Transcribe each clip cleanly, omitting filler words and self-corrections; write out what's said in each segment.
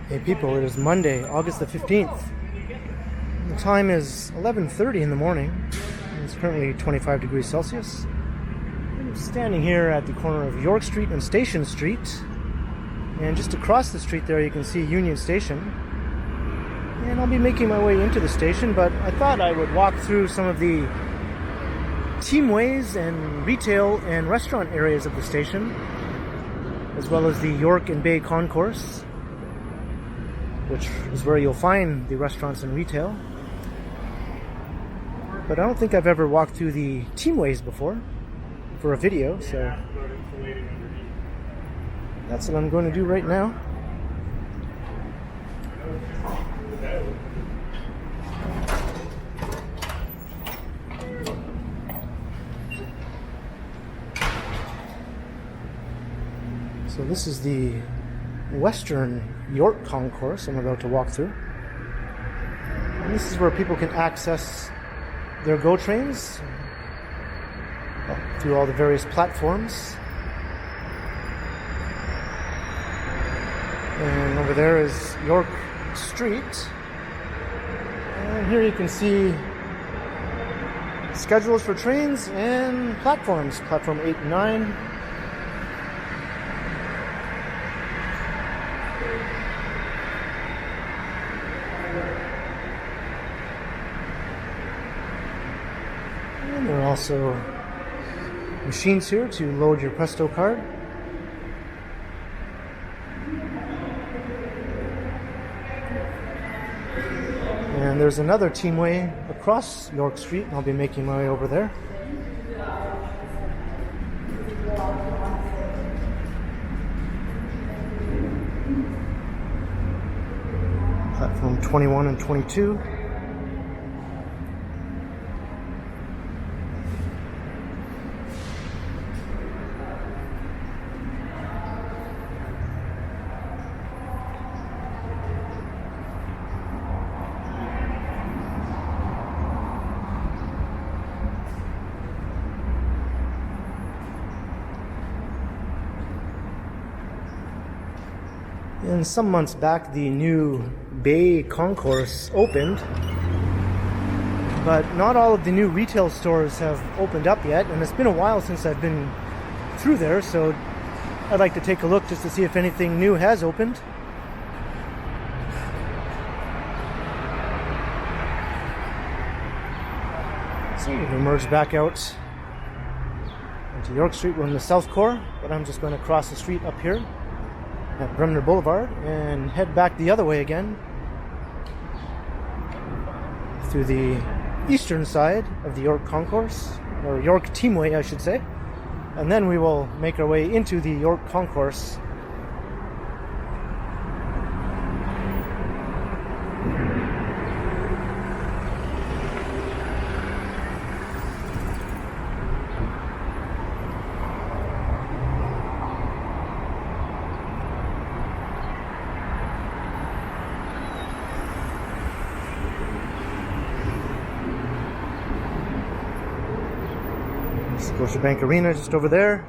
Hey people, it is Monday, August the 15th. The time is 11:30 in the morning. It's currently 25 degrees Celsius. I'm standing here at the corner of York Street and Station Street. And just across the street there you can see Union Station. And I'll be making my way into the station, but I thought I would walk through some of the Teamways and retail and restaurant areas of the station, as well as the York and Bay Concourse, which is where you'll find the restaurants and retail. But I don't think I've ever walked through the Teamways before for a video, so that's what I'm going to do right now. So this is the Western York Concourse I'm about to walk through. And this is where people can access their GO trains through all the various platforms. And over there is York Street. And here you can see schedules for trains and platforms. Platform 8 and 9. And there are also machines here to load your Presto card. And there's another Teamway across York Street, and I'll be making my way over there. Platform 21 and 22. And some months back, the new Bay Concourse opened, but not all of the new retail stores have opened up yet, and it's been a while since I've been through there, so I'd like to take a look just to see if anything new has opened. So we've emerged back out into York Street. We're in the South Core, but I'm just going to cross the street up here at Bremner Boulevard and head back the other way again through the eastern side of the York Concourse, or York Teamway I should say, and then we will make our way into the York Concourse. Scotiabank Arena just over there.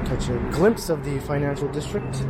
Catch a glimpse of the financial district.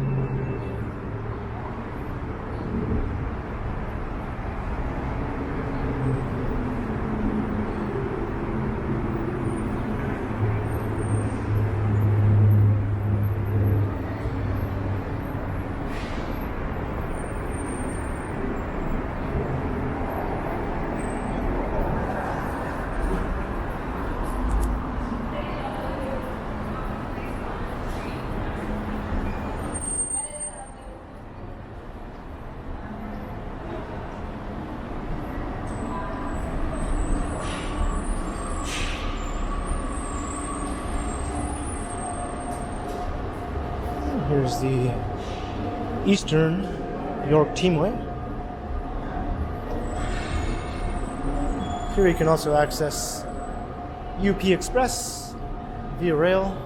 Here's the Eastern York Teamway. Here you can also access UP Express via rail.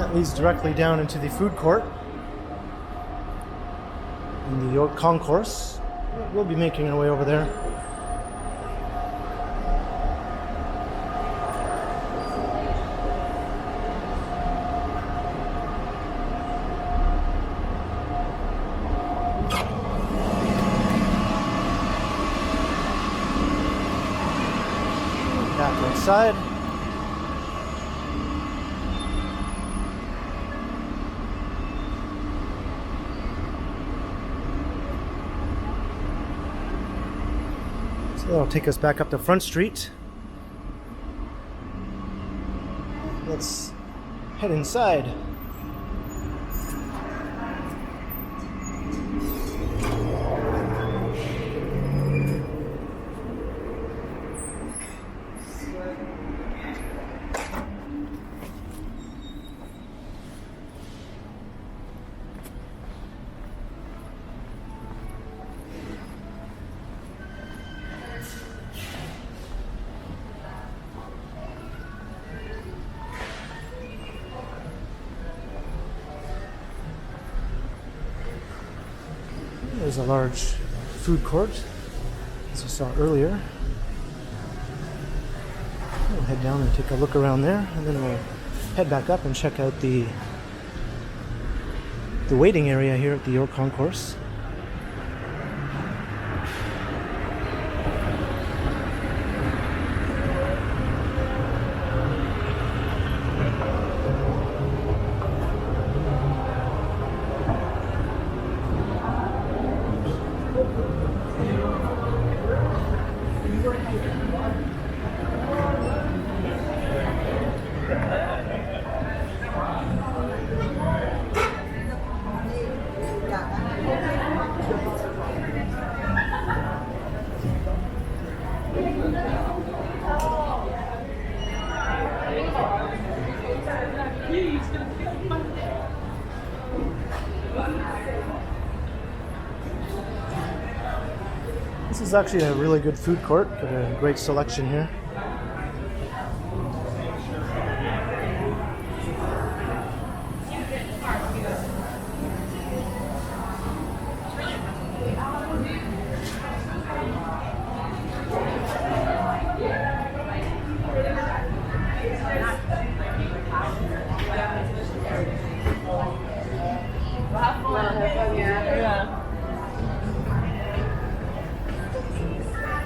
That leads directly down into the food court in the Via Concourse. We'll be making our way over there. Back outside. So that'll take us back up to Front Street. Let's head inside. There's a large food court, as you saw earlier. We'll head down and take a look around there, and then we'll head back up and check out the waiting area here at the Via Concourse. This is actually a really good food court. Got a great selection here.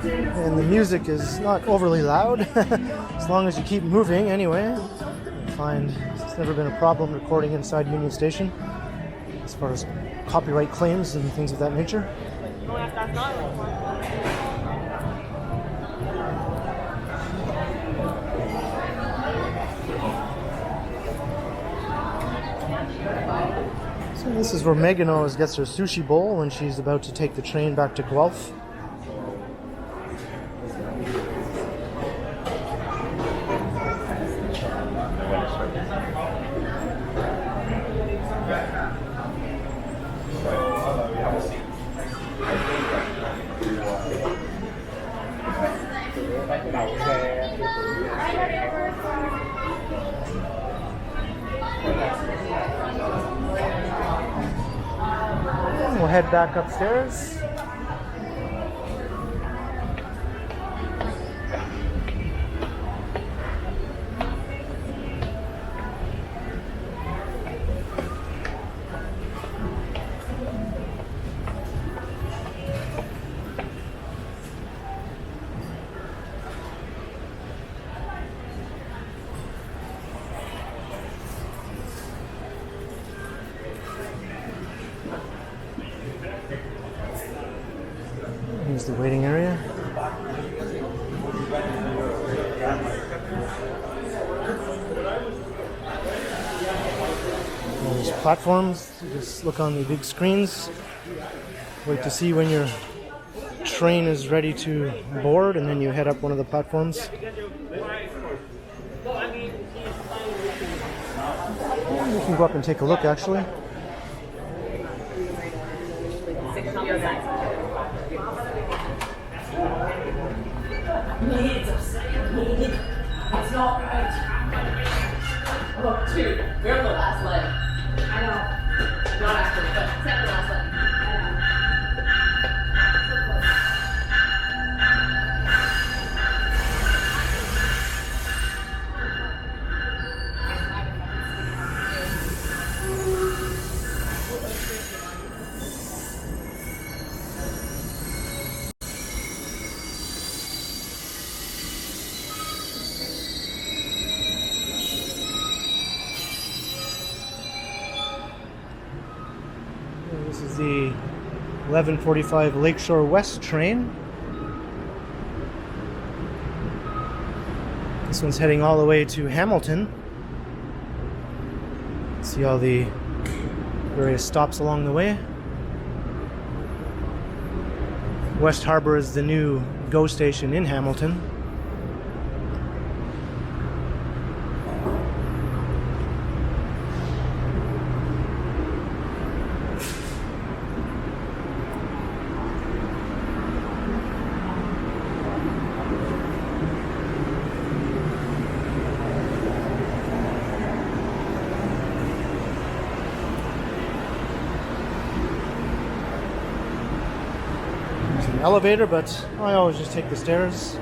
And the music is not overly loud, as long as you keep moving anyway. I find it's never been a problem recording inside Union Station, as far as copyright claims and things of that nature. So this is where Megan always gets her sushi bowl when she's about to take the train back to Guelph. We'll head back upstairs. Here's the waiting area. There's platforms. You just look on the big screens. Wait to see when your train is ready to board, and then you head up one of the platforms. You can go up and take a look, actually. It's not right. Oh, two. We're on the last leg. I know. Not actually, but second last leg. I know. So close. This is the 11:45 Lakeshore West train. This one's heading all the way to Hamilton. See all the various stops along the way. West Harbor is the new GO station in Hamilton. Elevator, but I always just take the stairs.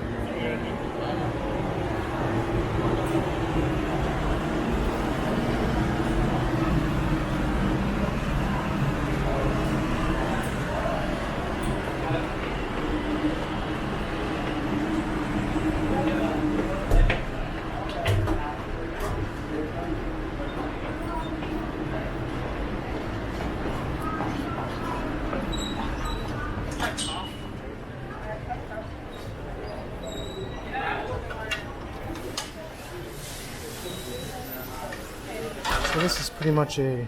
So this is pretty much a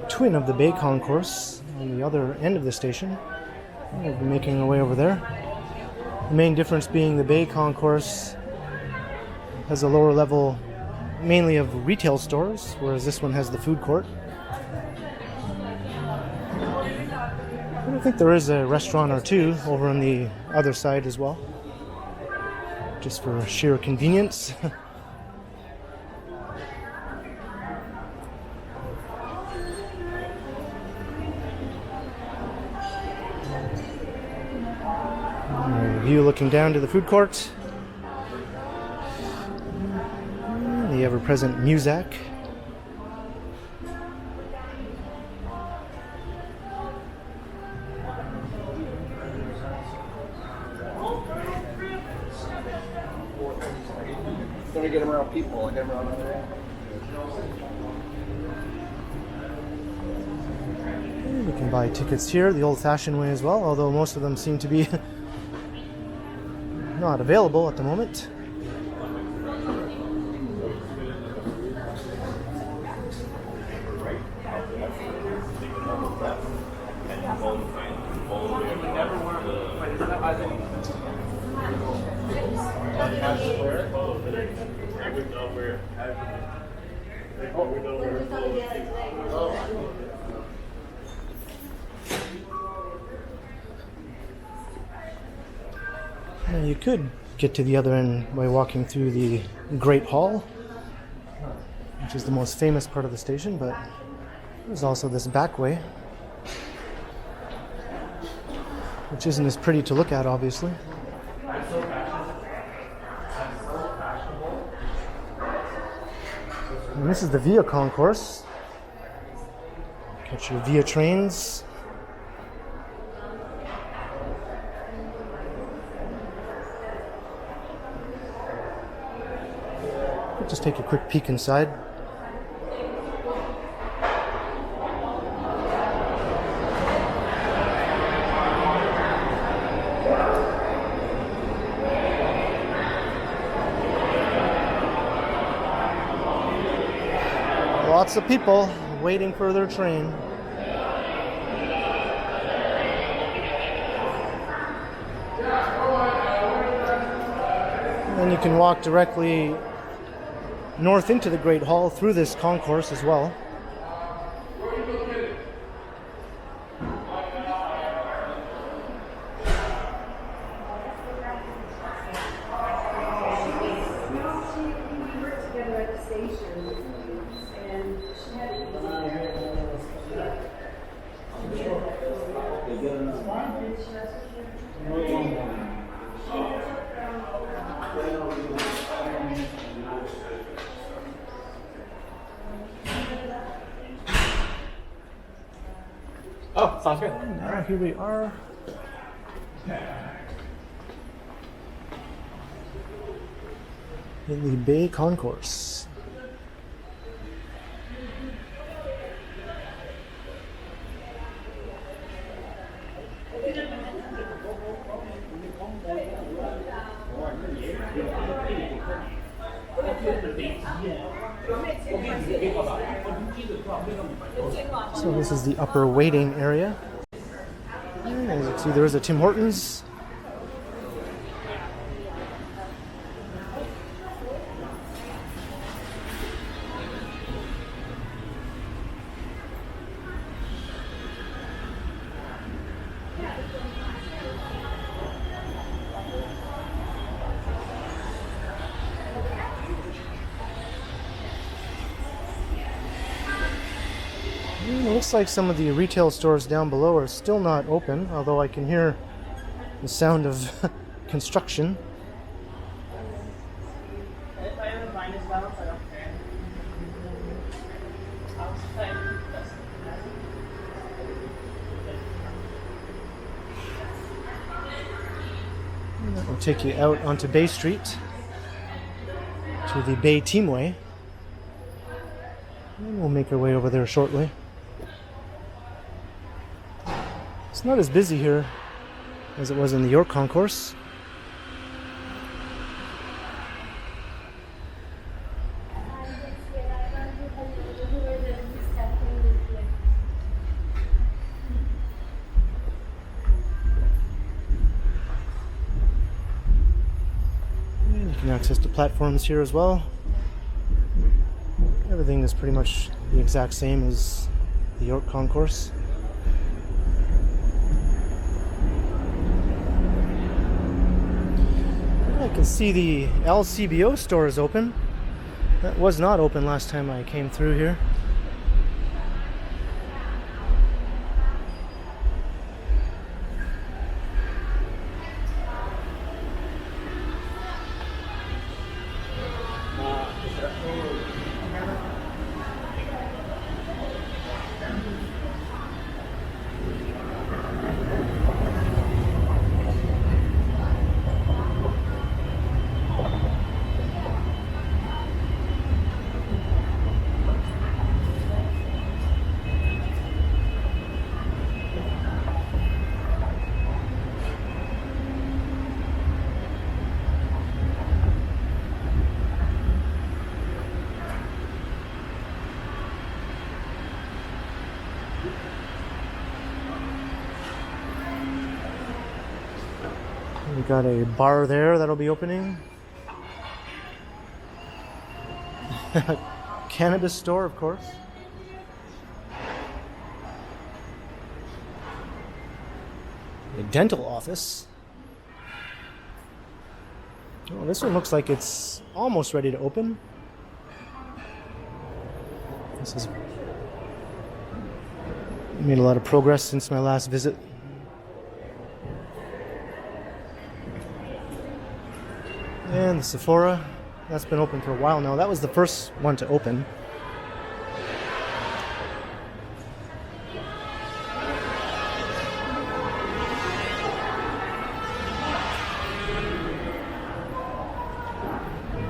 twin of the Bay Concourse on the other end of the station. We'll be making our way over there. The main difference being the Bay Concourse has a lower level mainly of retail stores, whereas this one has the food court. I think there is a restaurant or two over on the other side as well, just for sheer convenience. View looking down to the food court. The ever-present Muzak. Gonna get them around people. I get them around there. You can buy tickets here the old-fashioned way as well, although most of them seem to be not available at the moment. Now you could get to the other end by walking through the Great Hall, which is the most famous part of the station, but there's also this back way, which isn't as pretty to look at, obviously. And this is the Via Concourse. Catch your Via trains. Just take a quick peek inside. Lots of people waiting for their train. And then you can walk directly north into the Great Hall through this concourse as well. station, and she had to Oh, sounds good. Alright, here we are. In the Bay Concourse. So this is the upper waiting area. And as you can see, there is a Tim Hortons. It looks like some of the retail stores down below are still not open, although I can hear the sound of construction. And that will take you out onto Bay Street to the Bay Teamway. And we'll make our way over there shortly. It's not as busy here as it was in the York Concourse. And you can access the platforms here as well. Everything is pretty much the exact same as the York Concourse. I can see the LCBO store is open. That was not open last time I came through here. We got a bar there that'll be opening. Cannabis store, of course. A dental office. Oh, this one looks like it's almost ready to open. This has made a lot of progress since my last visit. And the Sephora, that's been open for a while now. That was the first one to open.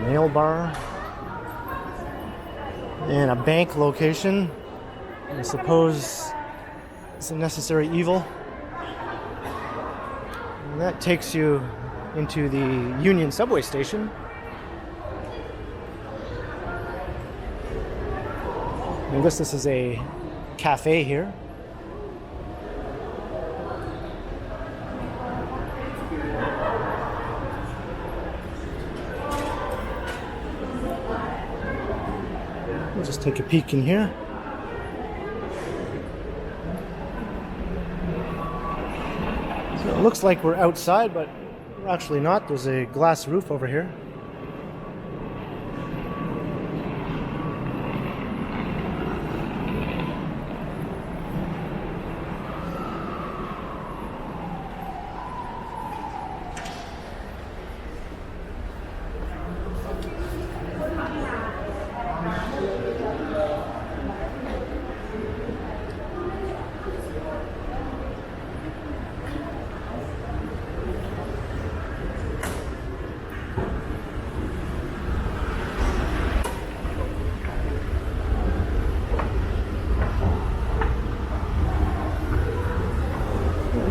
Nail bar. And a bank location. I suppose it's a necessary evil. And that takes you into the Union subway station. I guess this is a cafe here. We'll just take a peek in here. So it looks like we're outside, but we're actually not. There's a glass roof over here.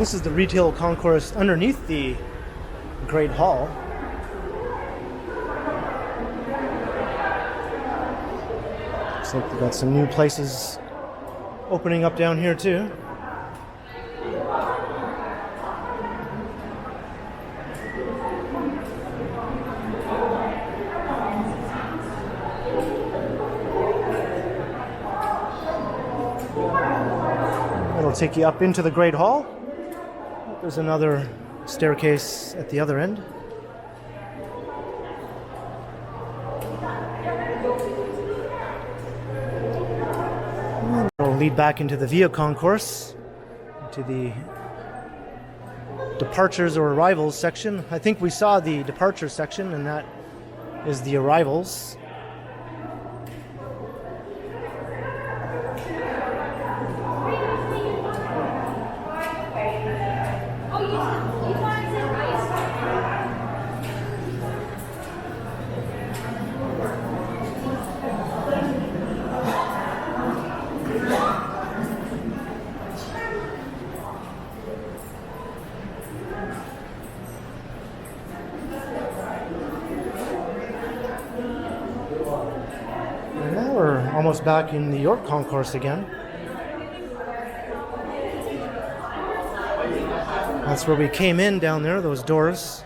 This is the retail concourse underneath the Great Hall. Looks like they've got some new places opening up down here too. It'll take you up into the Great Hall. There's another staircase at the other end. And it'll lead back into the Via Concourse, to the departures or arrivals section. I think we saw the departure section, and that is the arrivals. Almost back in the York Concourse again. That's where we came in down there, those doors.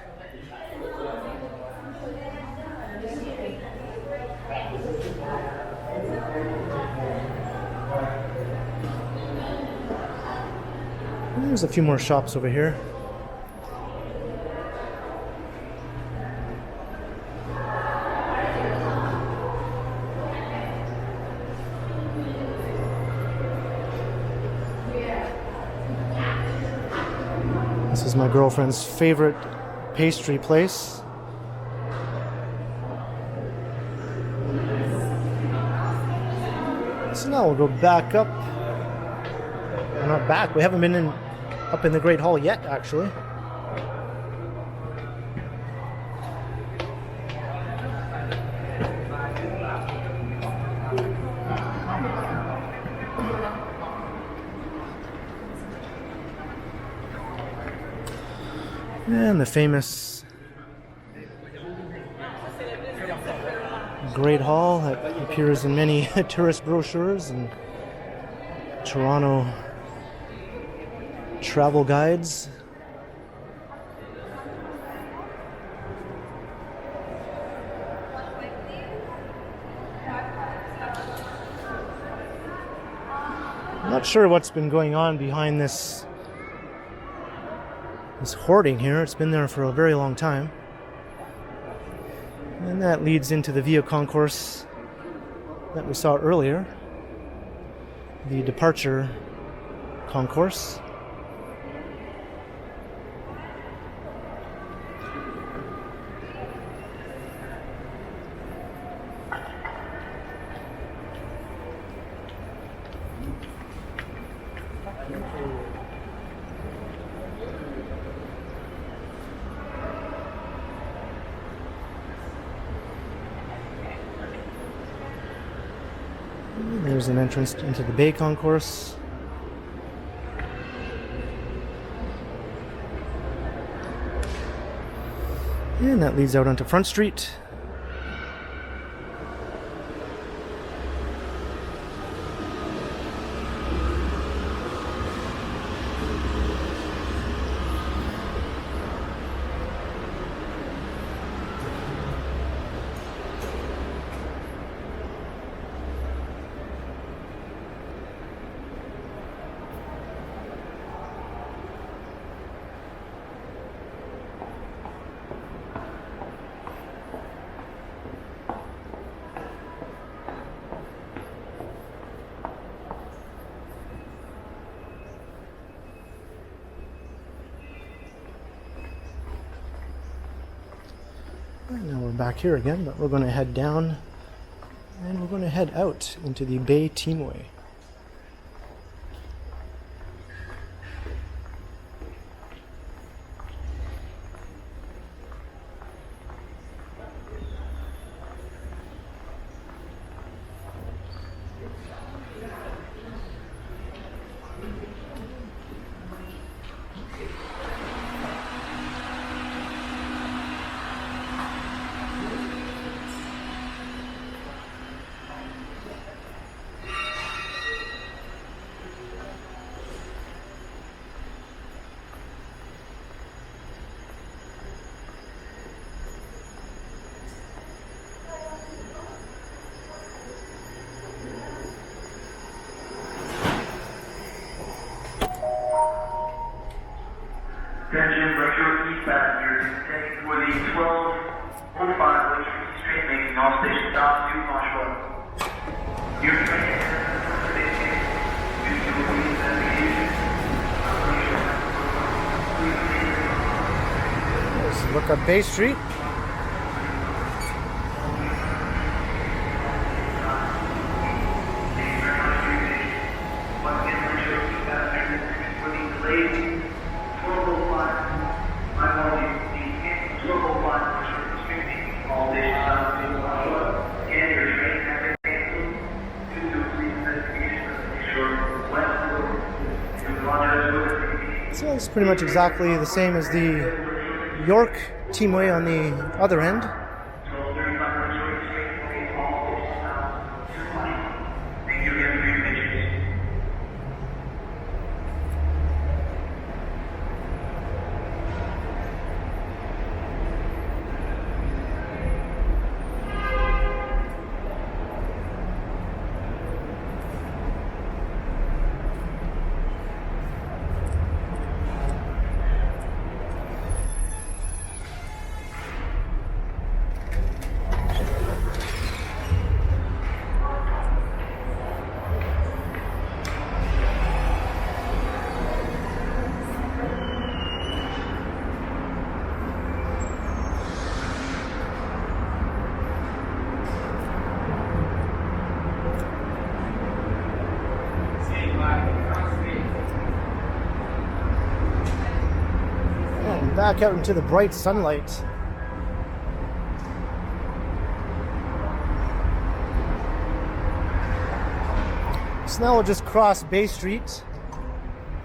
And there's a few more shops over here. This is my girlfriend's favorite pastry place. So now we'll go back up. We're not back. We haven't been up in the Great Hall yet, actually. And the famous Great Hall that appears in many tourist brochures and Toronto travel guides. I'm not sure what's been going on behind this hoarding here. It's been there for a very long time. And that leads into the Via Concourse that we saw earlier, the departure concourse. There's an entrance into the Bay Concourse. And that leads out onto Front Street. Now we're back here again, but we're going to head down and we're going to head out into the Bay Teamway. for the 12:05 Lakeshore West train making all station stops to Lakeshore. Your train is station due to police investigation. Let's look up Bay Street. So it's pretty much exactly the same as the York Teamway on the other end. Back out into the bright sunlight. So now we'll just cross Bay Street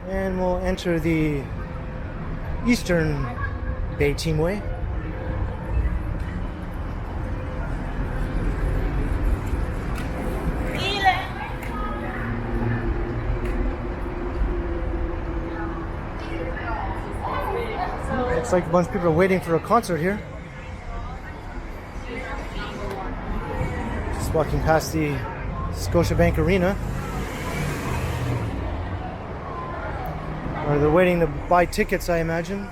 and we'll enter the eastern Bay Teamway. Looks like a bunch of people are waiting for a concert here. Just walking past the Scotiabank Arena. Or they're waiting to buy tickets, I imagine.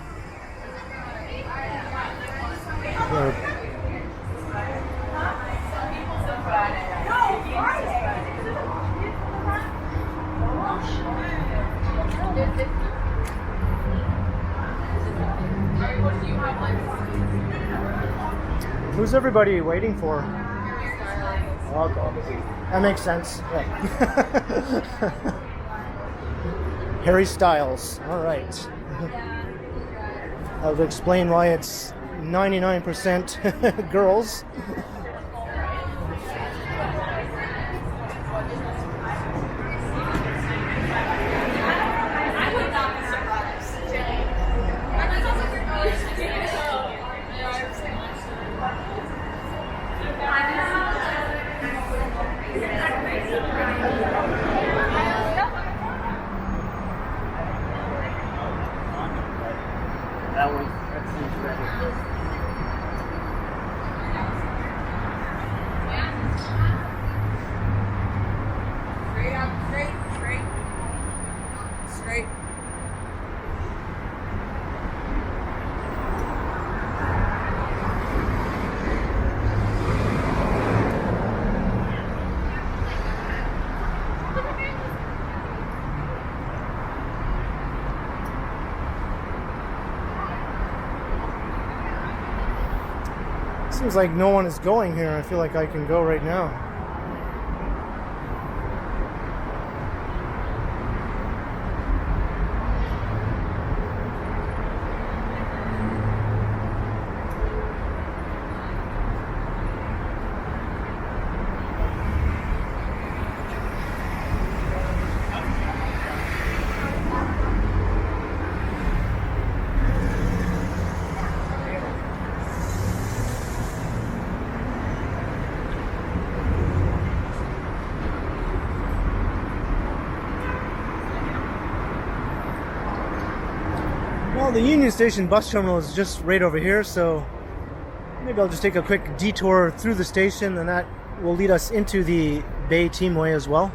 Or who's everybody waiting for? Okay. That makes sense. Yeah. Harry Styles. All right. That would explain why it's 99% girls. Seems like no one is going here. I feel like I can go right now. Well, the Union Station bus terminal is just right over here, so maybe I'll just take a quick detour through the station, and that will lead us into the Bay Teamway as well.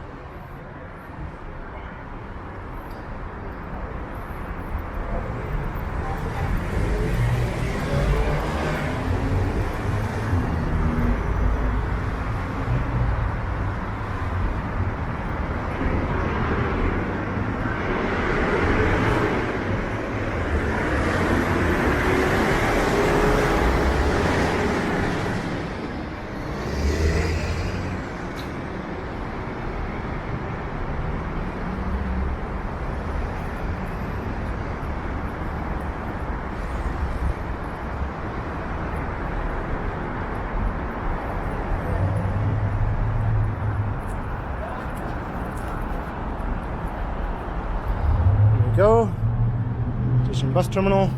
bus terminal.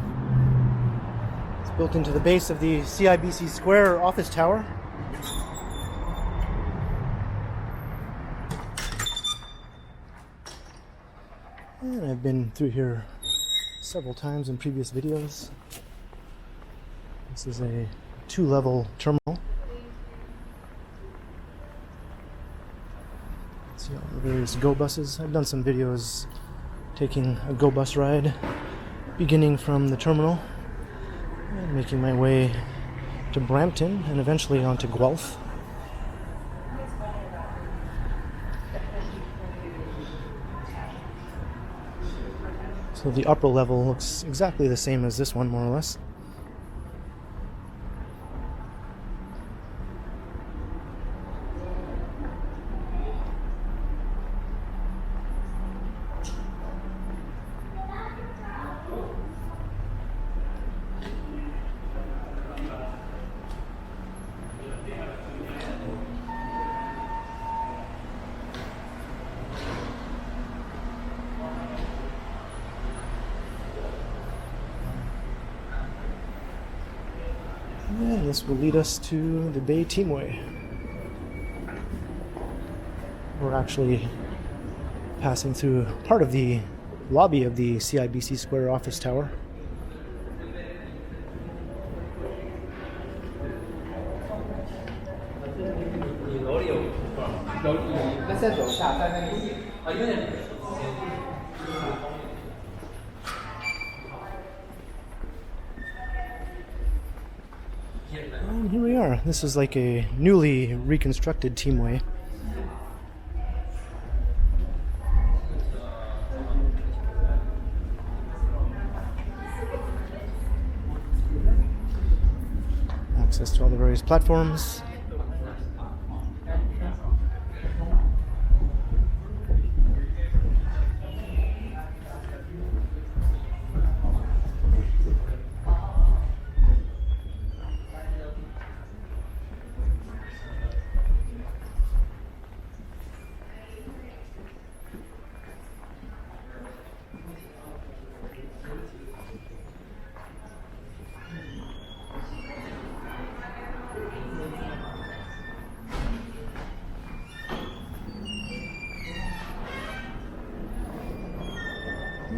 It's built into the base of the CIBC Square office tower. And I've been through here several times in previous videos. This is a 2-level terminal. See all the various Go buses. I've done some videos taking a Go bus ride, beginning from the terminal and making my way to Brampton and eventually on to Guelph. So the upper level looks exactly the same as this one, more or less. And this will lead us to the Bay Teamway. We're actually passing through part of the lobby of the CIBC Square office tower. And here we are. This is like a newly reconstructed Teamway. Access to all the various platforms.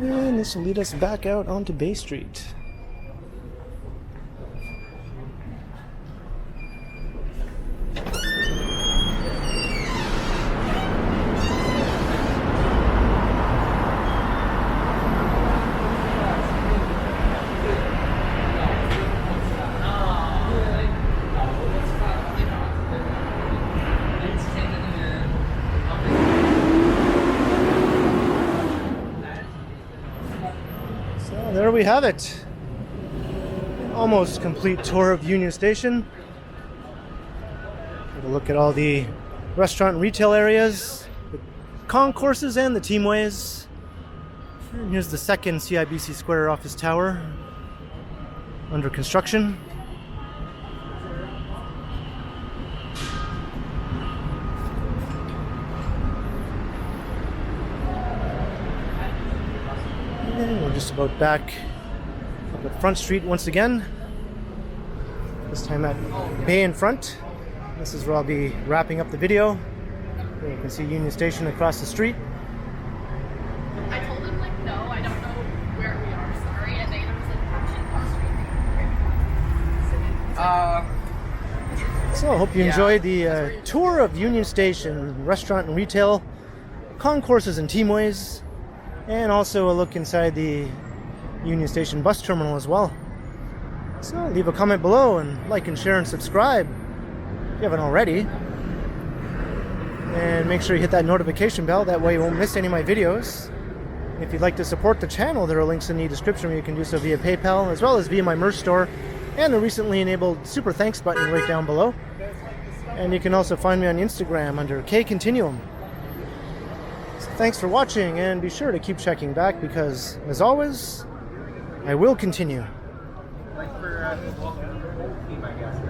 And this will lead us back out onto Bay Street. There we have it. Almost complete tour of Union Station. Have a look at all the restaurant and retail areas, the concourses and the Teamways. And here's the second CIBC Square office tower under construction. And we're just about back up at Front Street once again. This time at Bay in Front. This is where I'll be wrapping up the video. Here you can see Union Station across the street. I told him, like, no, I don't know where we are, sorry. And they was like, So I hope you enjoyed the tour of Union Station, restaurant and retail, concourses and Teamways, and also a look inside the Union Station bus terminal as well. So leave a comment below and like and share and subscribe if you haven't already. And make sure you hit that notification bell, that way you won't miss any of my videos. If you'd like to support the channel, there are links in the description where you can do so via PayPal, as well as via my merch store, and the recently enabled super thanks button right down below. And you can also find me on Instagram under KContinuum. So thanks for watching, and be sure to keep checking back because, as always, I will continue. Thanks for welcoming the whole team, I guess.